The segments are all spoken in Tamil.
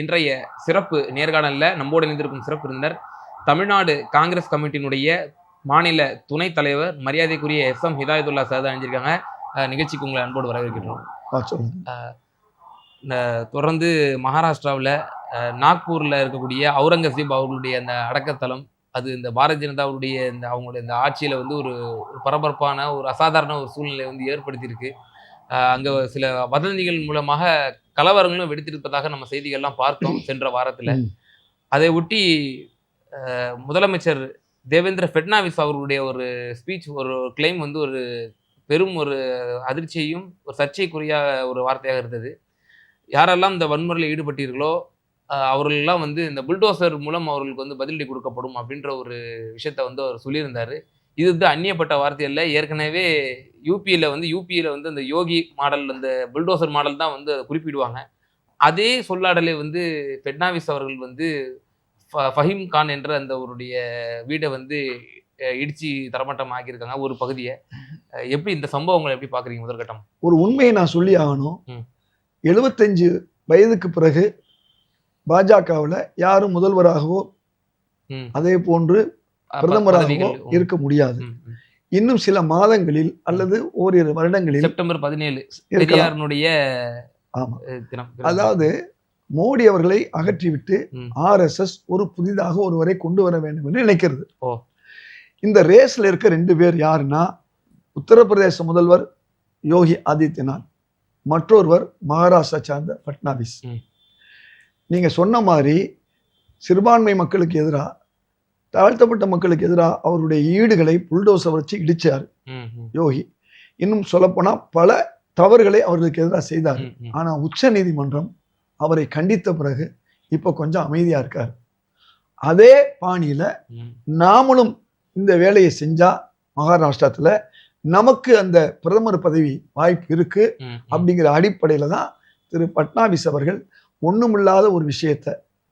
இன்றைய சிறப்பு நேர்காணல்ல நம்மோடு இணைந்திருக்கும் சிறப்பு விருந்தினர் தமிழ்நாடு காங்கிரஸ் கமிட்டியினுடைய மாநில துணைத் தலைவர் மரியாதைக்குரிய எஸ்.எம். ஹிதாயத்துல்லா சார் தான் அணிஞ்சிருக்காங்க. நிகழ்ச்சிக்கு உங்களை அன்போடு வரவேற்கிறோம். தொடர்ந்து மகாராஷ்டிராவில் நாக்பூரில் இருக்கக்கூடிய அவுரங்கசீப் அவர்களுடைய அந்த அடக்கத்தலம், அது இந்த பாரதிய ஜனதாவுடைய இந்த அவங்களுடைய இந்த ஆட்சியில் வந்து ஒரு பரபரப்பான ஒரு அசாதாரண ஒரு சூழ்நிலை வந்து ஏற்படுத்தியிருக்கு. அங்கே சில வதந்திகள் மூலமாக கலவரங்களும் வெடித்திருப்பதாக நம்ம செய்திகள்லாம் பார்த்தோம் சென்ற வாரத்தில். அதை ஒட்டி முதலமைச்சர் தேவேந்திர ஃபட்னாவிஸ் அவர்களுடைய ஒரு ஸ்பீச், ஒரு கிளைம் வந்து ஒரு பெரும் ஒரு அதிர்ச்சியையும் ஒரு சர்ச்சைக்குரிய ஒரு வார்த்தையாக இருந்தது. யாரெல்லாம் இந்த வன்முறையில் ஈடுபட்டீர்களோ அவர்களெல்லாம் வந்து இந்த புல்டோசர் மூலம் அவர்களுக்கு வந்து பதிலடி கொடுக்கப்படும் அப்படின்ற ஒரு விஷயத்த வந்து அவர் சொல்லியிருந்தார். இது வந்து அந்நியப்பட்ட வார்த்தை இல்லை. ஏற்கனவே யூபியில் வந்து அந்த யோகி மாடல், அந்த புல்டோசர் மாடல் தான் வந்து அதை குறிப்பிடுவாங்க. அதே சொல்லாடலை வந்து ஃபட்னாவிஸ் அவர்கள் வந்து ஃபஹீம் கான் என்ற அந்த அவருடைய வீடை வந்து இடிச்சு தரமட்டம் ஆக்கியிருக்காங்க ஒரு பகுதியை. எப்படி இந்த சம்பவங்களை எப்படி பார்க்குறீங்க? முதற்கட்டம் ஒரு உண்மையை நான் சொல்லி ஆகணும். 75 வயதுக்கு பிறகு பாஜகவில் யாரும் முதல்வராகவோ அதே போன்று பிரதமராகவோ இருக்க முடியாது. இன்னும் சில மாதங்களில் அல்லது ஓரிரு வருடங்களில் செப்டம்பர் 17 அதாவது மோடி அவர்களை அகற்றிவிட்டு RSS ஒரு புதிதாக ஒருவரை கொண்டு வர வேண்டும் என்று நினைக்கிறது. இந்த ரேஸ்ல இருக்க 2 பேர் யாருன்னா, உத்தரப்பிரதேச முதல்வர் யோகி ஆதித்யநாத், மற்றொருவர் மகாராஷ்டிரா சார்ந்த ஃபட்னாவிஸ். நீங்க சொன்ன மாதிரி சிறுபான்மை மக்களுக்கு எதிராக, தாழ்த்தப்பட்ட மக்களுக்கு எதிராக அவருடைய ஈடுகளை புல்டோசர் வச்சு இடிச்சார் யோகி. இன்னும் சொல்லப்போனா பல தவறுகளை அவர்களுக்கு எதிராக செய்தார். ஆனா உச்ச நீதிமன்றம் அவரை கண்டித்த பிறகு இப்ப கொஞ்சம் அமைதியா இருக்கார். அதே பாணியில நாமளும் இந்த வேலையை செஞ்சா மகாராஷ்டிரத்துல நமக்கு அந்த பிரதமர் பதவி வாய்ப்பு இருக்கு அப்படிங்கிற அடிப்படையில தான் திரு ஃபட்னாவிஸ் அவர்கள் ஒண்ணுமில்லாத ஒரு விஷயத்த,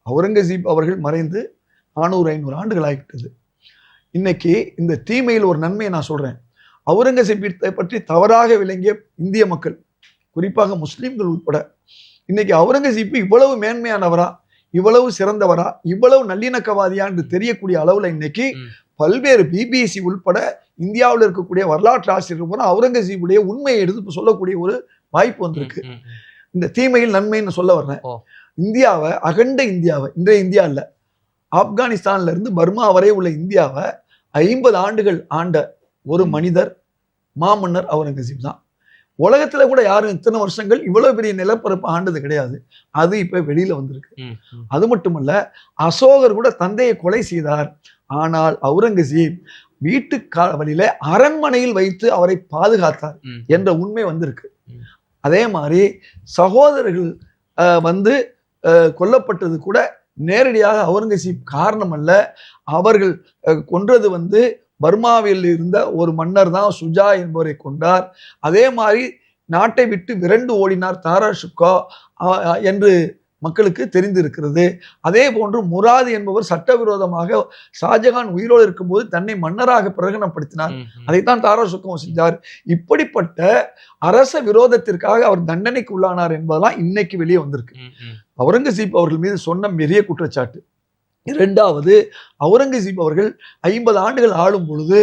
அவுரங்கசீப் அவர்கள் மறைந்து 400-500 ஆண்டுகள் ஆகிவிட்டது. இன்னைக்கு இந்த தீமையில் ஒரு நன்மையை நான் சொல்றேன். அவுரங்கசீப்பை பற்றி தவறாக விளங்கிய இந்திய மக்கள், குறிப்பாக முஸ்லிம்கள் உட்பட, இன்னைக்கு அவுரங்கசீப் இவ்வளவு மேன்மையானவரா, இவ்வளவு சிறந்தவரா, இவ்வளவு நல்லிணக்கவாதியா என்று தெரியக்கூடிய அளவுல இன்னைக்கு பல்வேறு BBC உள்பட இந்தியாவில் இருக்கக்கூடிய வரலாற்று ஆசிரியர்கள் போல அவுரங்கசீப்புடைய உண்மையை எடுத்து சொல்லக்கூடிய ஒரு வாய்ப்பு வந்திருக்கு. இந்த தீமையில் நன்மைன்னு சொல்ல வர்றேன். இந்தியாவை, அகண்ட இந்தியாவை, இன்றைய இந்தியா இல்ல, ஆப்கானிஸ்தான்ல இருந்து பர்மா வரை உள்ள இந்தியாவை 50 ஆண்டுகள் ஆண்ட ஒரு மனிதர், மாமன்னர் அவுரங்கசீப் தான். உலகத்துல கூட யாரும் இத்தனை வருஷங்கள் இவ்வளவு பெரிய நிலப்பரப்பு ஆண்டது கிடையாது. அது இப்ப வெளியில வந்திருக்கு. அது மட்டுமல்ல, அசோகர் கூட தந்தையை கொலை செய்தார். ஆனால் அவுரங்கசீப் வீட்டு வழியில அரண்மனையில் வைத்து அவரை பாதுகாத்தார் என்ற உண்மை வந்திருக்கு. அதே மாதிரி சகோதரர்கள் வந்து கொல்லப்பட்டது கூட நேரடியாக அவுரங்கசீப் காரணம் அல்ல. அவர்கள் கொன்றது வந்து பர்மாவில் இருந்த ஒரு மன்னர் தான் சுஜா என்பவரை கொண்டார். அதே மாதிரி நாட்டை விட்டு விரண்டு ஓடினார் தாரா ஷுக்கோ என்று மக்களுக்கு தெரிந்திருக்கிறது. அதே போன்று முராது என்பவர் சட்டவிரோதமாக ஷாஜகான் உயிரோடு இருக்கும்போது தன்னை மன்னராக பிரகடனப்படுத்தினார். அதைத்தான் தாரா ஷுக்கோ செஞ்சார். இப்படிப்பட்ட அரச விரோதத்திற்காக அவர் தண்டனைக்கு உள்ளானார் என்பதெல்லாம் இன்னைக்கு வெளியே வந்திருக்கு. அவுரங்கசீப் அவர்கள் மீது சொன்ன பெரிய குற்றச்சாட்டு. இரண்டாவது, அவுரங்கசீப் அவர்கள் 50 ஆண்டுகள் ஆளும் பொழுது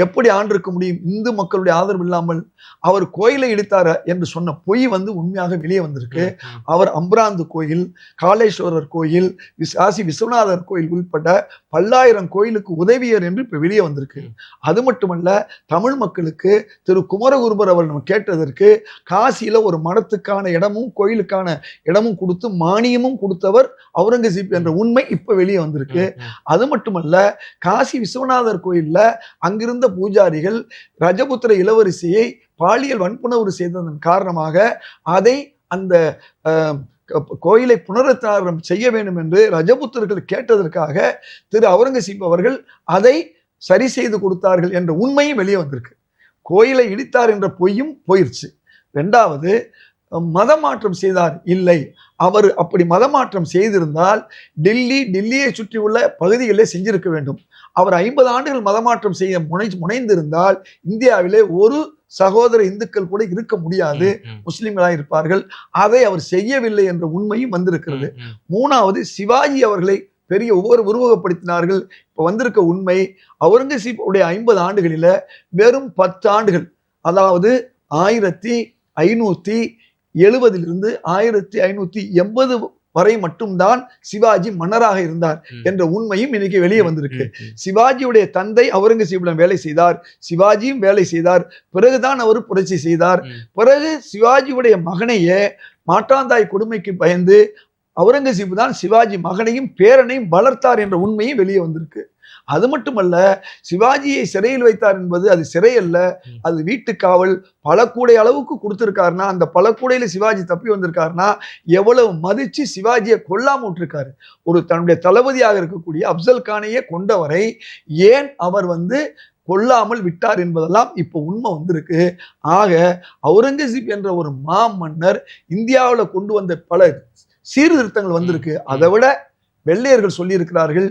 எப்படி ஆண்டிருக்க முடியும்? இந்து மக்களுடைய ஆதரவு இல்லாமல் அவர் கோயிலை இடித்தார என்று சொன்ன பொய் வந்து உண்மையாக வெளியே வந்திருக்கு. அவர் அம்ராந்து கோயில், காளேஸ்வரர் கோயில், காசி விஸ்வநாதர் கோயில் உள்பட பல்லாயிரம் கோயிலுக்கு உதவியர் என்று இப்ப வெளியே வந்திருக்கு. அது மட்டுமல்ல, தமிழ் மக்களுக்கு திரு குமரகுருபர் அவர் நம்ம கேட்டதற்கு காசியில ஒரு மடத்துக்கான இடமும் கோயிலுக்கான இடமும் கொடுத்து மானியமும் கொடுத்தவர் அவுரங்கசீப் என்ற உண்மை இப்ப வெளியே வந்திருக்கு. அது மட்டுமல்ல, காசி விஸ்வநாதர் கோயில்ல அங்கிருந்த பூஜாரிகள் ரஜபுத்திர இளவரசியை பாலியல் வன்புணர்வு செய்ததன் காரணமாக அதை அந்த கோயிலை புனருத்தாரணம் செய்ய வேண்டும் என்று ரஜபுத்திரர்கள் கேட்டதற்காக திரு அவுரங்கசீப் அவர்கள் அதை சரி செய்து கொடுத்தார்கள் என்ற உண்மையும் வெளியே வந்திருக்கு. கோயிலை இடித்தார் என்ற பொய்யும் போயிருச்சு. இரண்டாவது, மதமாற்றம் செய்தார்? இல்லை. அவர் அப்படி மதமாற்றம் செய்திருந்தால் டெல்லியை சுற்றியுள்ள பகுதிகளிலே செஞ்சிருக்க வேண்டும். அவர் 50 ஆண்டுகள் மதமாற்றம் செய்ய முனைந்திருந்தால் இந்தியாவிலே ஒரு சகோதர இந்துக்கள் கூட இருக்க முடியாது, முஸ்லிம்களாக இருப்பார்கள். அதை அவர் செய்யவில்லை என்ற உண்மையும் வந்திருக்கிறது. மூணாவது, சிவாஜி அவர்களை பெரிய உருவகப்படுத்தினார்கள். இப்ப வந்திருக்க உண்மை, அவுரங்கசீப் உடைய 50 ஆண்டுகளில வெறும் 10 ஆண்டுகள், அதாவது 1570 1580 வரை மட்டும்தான் சிவாஜி மன்னராக இருந்தார் என்ற உண்மையும் இன்னைக்கு வெளியே வந்திருக்கு. சிவாஜியுடைய தந்தை அவுரங்கசீபிடம் வேலை செய்தார், சிவாஜியும் வேலை செய்தார், பிறகுதான் அவர் புரட்சி செய்தார். பிறகு சிவாஜியுடைய மகனையே மாற்றாந்தாய் கொடுமைக்கு பயந்து அவுரங்கசீப் தான் சிவாஜி மகனையும் பேரனையும் வளர்த்தார் என்ற உண்மையும் வெளியே வந்திருக்கு. அது மட்டுமல்ல, சிவாஜியை சிறையில் வைத்தார் என்பது அது சிறை அல்ல, அது வீட்டு காவல். பல கூடை அளவுக்கு கொடுத்திருக்காருன்னா, அந்த பல கூடையில சிவாஜி தப்பி வந்திருக்காருன்னா எவ்வளவு மதிச்சு சிவாஜியை கொல்லாம விட்டுருக்காரு. ஒரு தன்னுடைய தளபதியாக இருக்கக்கூடிய அப்சல் கானையே கொண்டவரை ஏன் அவர் கொல்லாமல் விட்டார் என்பதெல்லாம் இப்போ உண்மை வந்திருக்கு. ஆக அவுரங்கசீப் என்ற ஒரு மாமன்னர் இந்தியாவில் கொண்டு வந்த பல சீர்திருத்தங்கள் வந்திருக்கு. அதை விட வெள்ளையர்கள் சொல்லியிருக்கிறார்கள்,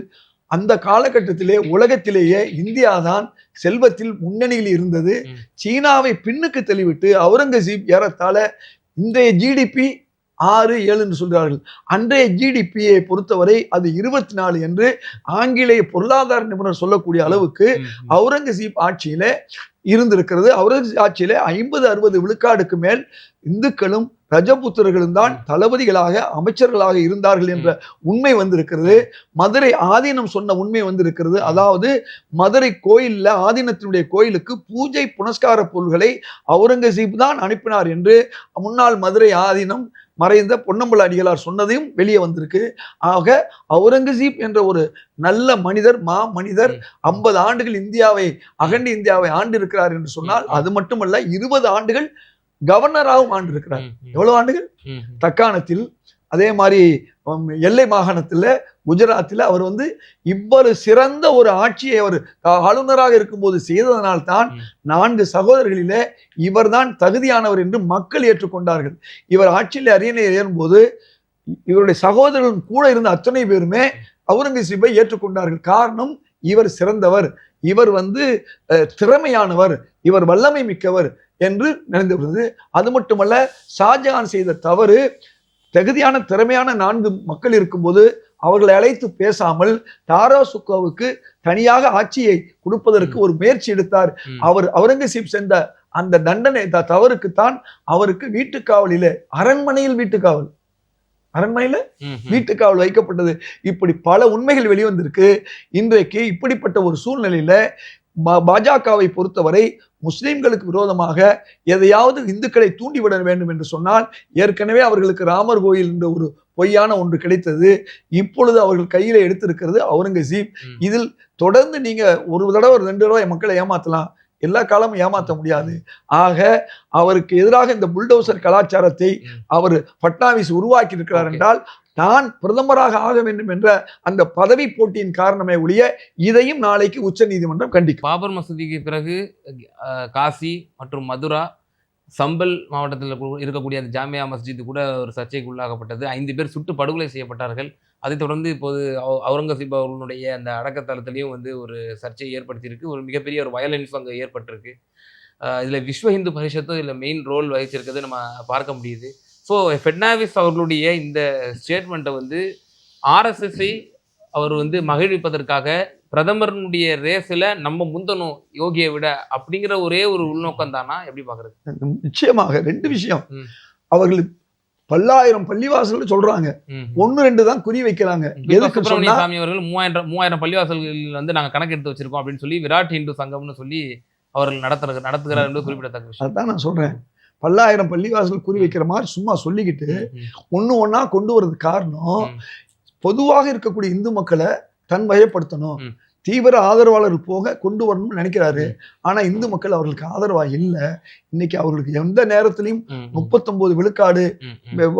அந்த காலகட்டத்திலே உலகத்திலேயே இந்தியா தான் செல்வத்தில் முன்னணியில் இருந்தது. சீனாவை பின்னுக்கு தள்ளிவிட்டு அவுரங்கசீப் ஏறத்தாழ இன்றைய ஜிடிபி 6-7 என்று சொல்கிறார்கள். அன்றைய ஜிடிபியை பொறுத்தவரை அது 24 என்று ஆங்கிலேய பொருளாதார நிபுணர் சொல்லக்கூடிய அளவுக்கு அவுரங்கசீப் ஆட்சியில இருந்திருக்கிறது. அவுரங்கசீப் ஆட்சியில 50-60 விழுக்காடுக்கு மேல் இந்துக்களும் ரஜபுத்திரர்களும் தான் தளபதிகளாக அமைச்சர்களாக இருந்தார்கள் என்ற உண்மை வந்திருக்கிறது. மதுரை ஆதீனம் சொன்ன உண்மை வந்திருக்கிறது. அதாவது மதுரை கோயில்ல ஆதீனத்தினுடைய கோயிலுக்கு பூஜை புனஸ்கார பொருள்களை அவுரங்கசீப் தான் அனுப்பினார் என்று முன்னாள் மதுரை ஆதீனம் மறைந்த பொன்னம்பல அடிகளார் சொன்னதையும் வெளியே வந்திருக்கு. ஆக அவுரங்கசீப் என்ற ஒரு நல்ல மனிதர், மனிதர் 50 ஆண்டுகள் அகண்ட இந்தியாவை ஆண்டு இருக்கிறார் என்று சொன்னால் அது மட்டுமல்ல, 20 ஆண்டுகள் கவர்னராகவும் ஆண்டு இருக்கிறார். எவ்வளவு ஆண்டுகள்? தக்காணத்தில், அதே மாதிரி எல்லை மாகாணத்துல, குஜராத்தில் அவர் இவ்வளவு சிறந்த ஒரு ஆட்சியை அவர் ஆளுநராக இருக்கும்போது செய்ததனால்தான் 4 சகோதரர்களிலே இவர்தான் தகுதியானவர் என்று மக்கள் ஏற்றுக்கொண்டார்கள். இவர் ஆட்சியில் அரியணை ஏறும்போது இவருடைய சகோதரர்கள் கூட இருந்த அத்தனை பேருமே அவுரங்கசீப்பை ஏற்றுக்கொண்டார்கள். காரணம், இவர் சிறந்தவர், இவர் திறமையானவர், இவர் வல்லமை மிக்கவர் என்று நினைந்து. அது மட்டுமல்ல, ஷாஜகான் செய்த தவறு, தகுதியான திறமையான 4 மக்கள் இருக்கும்போது அவர்களை அழைத்து பேசாமல் தாரா சுக்கோவுக்கு தனியாக ஆட்சியை கொடுப்பதற்கு ஒரு முயற்சி எடுத்தார். அவுரங்கசீப் சென்ற அந்த தண்டனை தவறுக்குத்தான் அவருக்கு வீட்டுக்காவலிலே, அரண்மனையில் வீட்டுக்காவல் வைக்கப்பட்டது. இப்படி பல உண்மைகள் வெளிவந்திருக்கு. இன்றைக்கு இப்படிப்பட்ட ஒரு சூழ்நிலையில பாஜகவை பொறுத்தவரை முஸ்லிம்களுக்கு விரோதமாக எதையாவது இந்துக்களை தூண்டிவிட வேண்டும் என்று சொன்னால், ஏற்கனவே அவர்களுக்கு ராமர் கோயில் என்ற ஒரு பொய்யான ஒன்று கிடைத்தது. இப்பொழுது அவர்கள் கையில எடுத்திருக்கிறது அவுரங்கசீப். இதில் தொடர்ந்து நீங்க ஒரு தடவை 2 தடவை மக்களை ஏமாத்தலாம், எல்லா காலமும் ஏமாற்ற முடியாது. ஆக அவருக்கு எதிராக இந்த புல்டோசர் கலாச்சாரத்தை அவர் பட்னாவிஸ் உருவாக்கி இருக்கிறார் என்றால் தான் பிரதமராக ஆக வேண்டும் என்ற அந்த பதவி போட்டியின் காரணமே ஒழிய இதையும் நாளைக்கு உச்ச நீதிமன்றம் கண்டிக்கும். பாபர் மசூதிக்கு பிறகு காசி மற்றும் மதுரா, சம்பல் மாவட்டத்தில் இருக்கக்கூடிய அந்த ஜாமியா மஸ்ஜித் கூட ஒரு சர்ச்சைக்கு உள்ளாகப்பட்டது. 5 பேர் சுட்டு படுகொலை செய்யப்பட்டார்கள். அதைத் தொடர்ந்து இப்போது அவுரங்கசீப் அவர்களுடைய அந்த அடக்கத்தளத்திலையும் ஒரு சர்ச்சையை ஏற்படுத்தியிருக்கு. ஒரு மிகப்பெரிய ஒரு வயலன்ஸ் அங்கே ஏற்பட்டிருக்கு. இதில் விஸ்வ இந்து பரிஷத்தும் இதில் மெயின் ரோல் வகிச்சிருக்கிறது நம்ம பார்க்க முடியுது. ஸோ ஃபட்னாவிஸ் அவர்களுடைய இந்த ஸ்டேட்மெண்ட்டை ஆர்எஸ்எஸ்ஐ அவர் மகிழ்விப்பதற்காக பிரதமருடைய ரேஸில் நம்ம முந்தணும் யோகியை விட அப்படிங்கிற ஒரே ஒரு உள்நோக்கம் தானா, எப்படி பார்க்குறது? நிச்சயமாக 2 விஷயம். அவர்கள் 10,000 பள்ளிவாசல்கள் சொல்றாங்க, 1-2 தான் குறி வைக்கிறாங்க. சுப்பிரமணிய சாமி அவர்கள் 3000 பள்ளிவாசல்கள் நாங்கள் கணக்கு எடுத்து வச்சிருக்கோம் அப்படின்னு சொல்லி விராட் இந்து சங்கம்னு சொல்லி அவர்கள் நடத்துகிறார் என்று குறிப்பிடத்தக்க விஷயம். அதான் நான் சொல்றேன், 10,000 பள்ளிவாசல் குறி வைக்கிற மாதிரி சும்மா சொல்லிக்கிட்டு ஒண்ணா கொண்டு வர்றது காரணம், பொதுவாக இருக்கக்கூடிய இந்து மக்களை தன் வயப்படுத்தணும், தீவிர ஆதரவாளர் போக கொண்டு வரணும்னு நினைக்கிறாரு. ஆனா இந்து மக்கள் அவர்களுக்கு ஆதரவா இல்லை. இன்னைக்கு அவர்களுக்கு எந்த நேரத்திலையும் 39 விழுக்காடு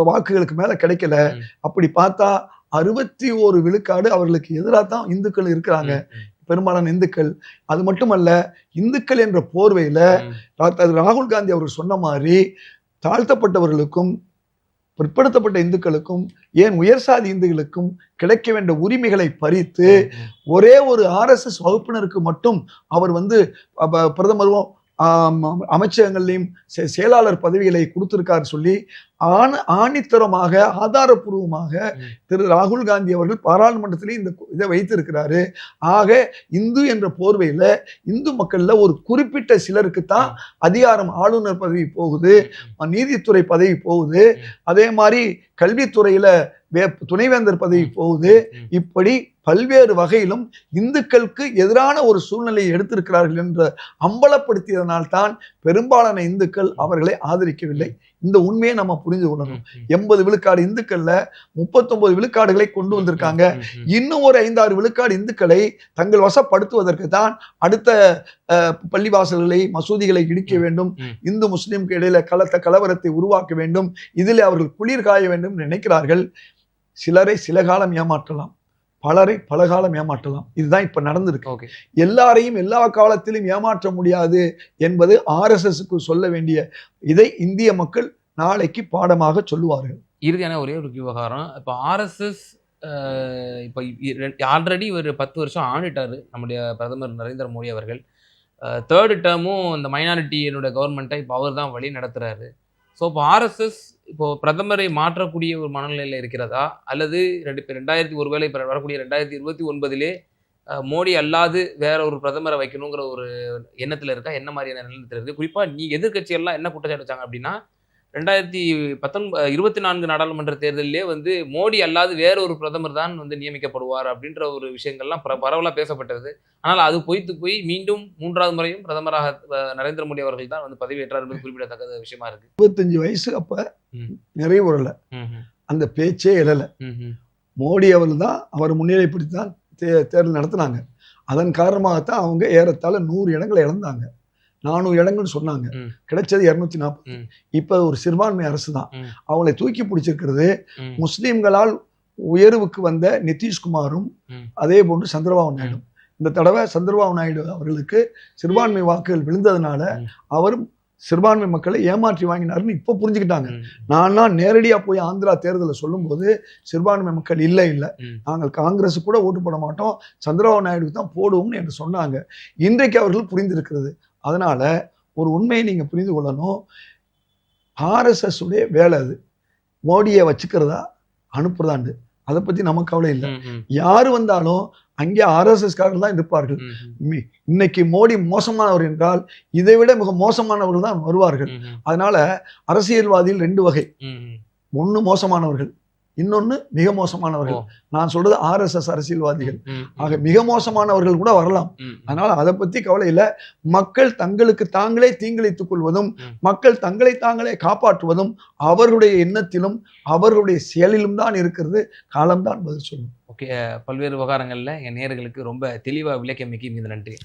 வாக்குகளுக்கு மேல கிடைக்கல. அப்படி பார்த்தா 61 விழுக்காடு அவர்களுக்கு எதிராக தான் இந்துக்கள் இருக்கிறாங்க, பெரும்பாலான இந்துக்கள். அது மட்டுமல்ல, இந்துக்கள் என்ற போர்வையில ராகுல் காந்தி அவர்கள் சொன்ன மாதிரி தாழ்த்தப்பட்டவர்களுக்கும் பிற்படுத்தப்பட்ட இந்துக்களுக்கும் ஏன் உயர் சாதி இந்துக்களுக்கும் கிடைக்க வேண்டிய உரிமைகளை பறித்து ஒரே ஒரு RSS வகுப்பினருக்கு மட்டும் அவர் வந்து பிரதமரும் அமைச்சகங்களையும் செயலாளர் பதவிகளை கொடுத்திருக்காரு சொல்லி ஆணித்தரமாக ஆதாரபூர்வமாக திரு ராகுல் காந்தி அவர்கள் பாராளுமன்றத்திலே இந்த இதை வைத்திருக்கிறாரு. ஆக இந்து என்ற போர்வையில இந்து மக்கள்ல ஒரு குறிப்பிட்ட சிலருக்கு தான் அதிகாரம், ஆளுநர் பதவி போகுது, நீதித்துறை பதவி போகுது, அதே மாதிரி கல்வித்துறையில துணைவேந்தர் பதவி போகுது. இப்படி பல்வேறு வகையிலும் இந்துக்களுக்கு எதிரான ஒரு சூழ்நிலையை எடுத்திருக்கிறார்கள் என்று அம்பலப்படுத்தியதனால்தான் பெரும்பாலான இந்துக்கள் அவர்களை ஆதரிக்கவில்லை. இந்த உண்மையை நம்ம புரிந்து கொள்ளணும். 80 விழுக்காடு இந்துக்கள்ல 39 விழுக்காடுகளை கொண்டு வந்திருக்காங்க. இன்னும் ஒரு 5-6 விழுக்காடு இந்துக்களை தங்கள் வசப்படுத்துவதற்கு தான் அடுத்த பள்ளிவாசல்களை, மசூதிகளை இடிக்க வேண்டும், இந்து முஸ்லிம்க்கு இடையில கலவரத்தை உருவாக்க வேண்டும், இதில் அவர்கள் குளிர் காய வேண்டும் என்று நினைக்கிறார்கள். சிலரை சில காலம் ஏமாற்றலாம், பலரை பல காலம் ஏமாற்றலாம். இதுதான் இப்ப நடந்திருக்கு. எல்லாரையும் எல்லா காலத்திலும் ஏமாற்ற முடியாது என்பது RSSக்கு சொல்ல வேண்டிய இதை இந்திய மக்கள் நாளைக்கு பாடமாக சொல்லுவார்கள். இறுதியான ஒரே ஒரு விவகாரம், இப்போ RSS இப்போ ஆல்ரெடி ஒரு 10 வருஷம் ஆண்டுட்டாரு நம்முடைய பிரதமர் நரேந்திர மோடி அவர்கள். 3rd டேர்மும் இந்த மைனாரிட்டியினுடைய கவர்மெண்ட்டை இப்போ அவர் தான் வழி நடத்துறாரு. ஸோ இப்போ RSS இப்போ பிரதமரை மாற்றக்கூடிய ஒரு மனநிலையில் இருக்கிறதா, அல்லது 2000 ஒருவேளை இப்போ வரக்கூடிய 2029 மோடி அல்லாது வேற ஒரு பிரதமரை வைக்கணுங்கிற ஒரு எண்ணத்தில் இருக்கா? என்ன மாதிரியான நிலையத்தில் இருக்கு? குறிப்பாக எதிர்கட்சியெல்லாம் என்ன குற்றச்சாட்டு வச்சாங்க அப்படின்னா, 2024 நாடாளுமன்ற தேர்தலிலே வந்து மோடி அல்லாது வேற ஒரு பிரதமர் தான் வந்து நியமிக்கப்படுவார் அப்படின்ற ஒரு விஷயங்கள்லாம் பரவலாக பேசப்பட்டது. ஆனால் அது பொய்த்து போய் மீண்டும் 3வது முறையும் பிரதமராக நரேந்திர மோடி அவர்கள் தான் வந்து பதவியேற்றார் என்பது குறிப்பிடத்தக்க விஷயமா இருக்கு. 25 வயசு அப்ப நிறைவுறல, அந்த பேச்சே எழல. மோடி அவர்கள் தான் அவர் முன்னிலைப்படுத்திதான் தேர்தல் நடத்தினாங்க. அதன் காரணமாகத்தான் அவங்க ஏறத்தாழ 100 இடங்களை இழந்தாங்க. 400 இடங்கள் சொன்னாங்க, கிடைச்சது 240. இப்ப ஒரு சிறுபான்மை அரசு தான். அவங்களை தூக்கி பிடிச்சிருக்கிறது முஸ்லிம்களால் உயர்வுக்கு வந்த நிதிஷ்குமாரும் அதே போன்று சந்திரபாபு நாயுடு. இந்த தடவை சந்திரபாபு நாயுடு அவர்களுக்கு சிறுபான்மை வாக்குகள் விழுந்ததுனால அவரும் சிறுபான்மை மக்களை ஏமாற்றி வாங்கினாருன்னு இப்போ புரிஞ்சுக்கிட்டாங்க. நான் நேரடியாக போய் ஆந்திரா தேர்தலில் சொல்லும்போது சிறுபான்மை மக்கள் இல்லை நாங்கள் காங்கிரஸ் கூட ஓட்டு போட மாட்டோம், சந்திரபாபு நாயுடுக்கு தான் போடுவோம்னு என்று சொன்னாங்க. இன்றைக்கு அவர்கள் புரிந்திருக்கிறது. அதனால ஒரு உண்மையை நீங்க புரிந்து கொள்ளணும். RSS உடைய வேலை அது மோடியை வச்சுக்கிறதா அனுப்புறதாண்டு, அதை பத்தி நமக்கு கவலை இல்லை. யாரு வந்தாலும் அங்கே RSS காரர்கள் தான் இருப்பார்கள். இன்னைக்கு மோடி மோசமானவர் என்றால் இதை விட மிக மோசமானவர்கள் தான் வருவார்கள். அதனால அரசியல்வாதிகள் 2 வகை, ஒண்ணு மோசமானவர்கள், இன்னொன்னு மிக மோசமானவர்கள். நான் சொல்றது RSS அரசியல்வாதிகள். ஆக மிக மோசமானவர்கள் கூட வரலாம். அதனால அதை பத்தி கவலை இல்லை. மக்கள் தங்களுக்கு தாங்களே தீங்கிழைத்துக் கொள்வதும் மக்கள் தங்களை தாங்களே காப்பாற்றுவதும் அவர்களுடைய எண்ணத்திலும் அவர்களுடைய செயலிலும் தான் இருக்கிறது. காலம்தான் பதில் சொல்லும். ஓகே, பல்வேறு விவகாரங்கள்ல என் நேயர்களுக்கு ரொம்ப தெளிவா விளக்கியமைக்கு மிக நன்றி.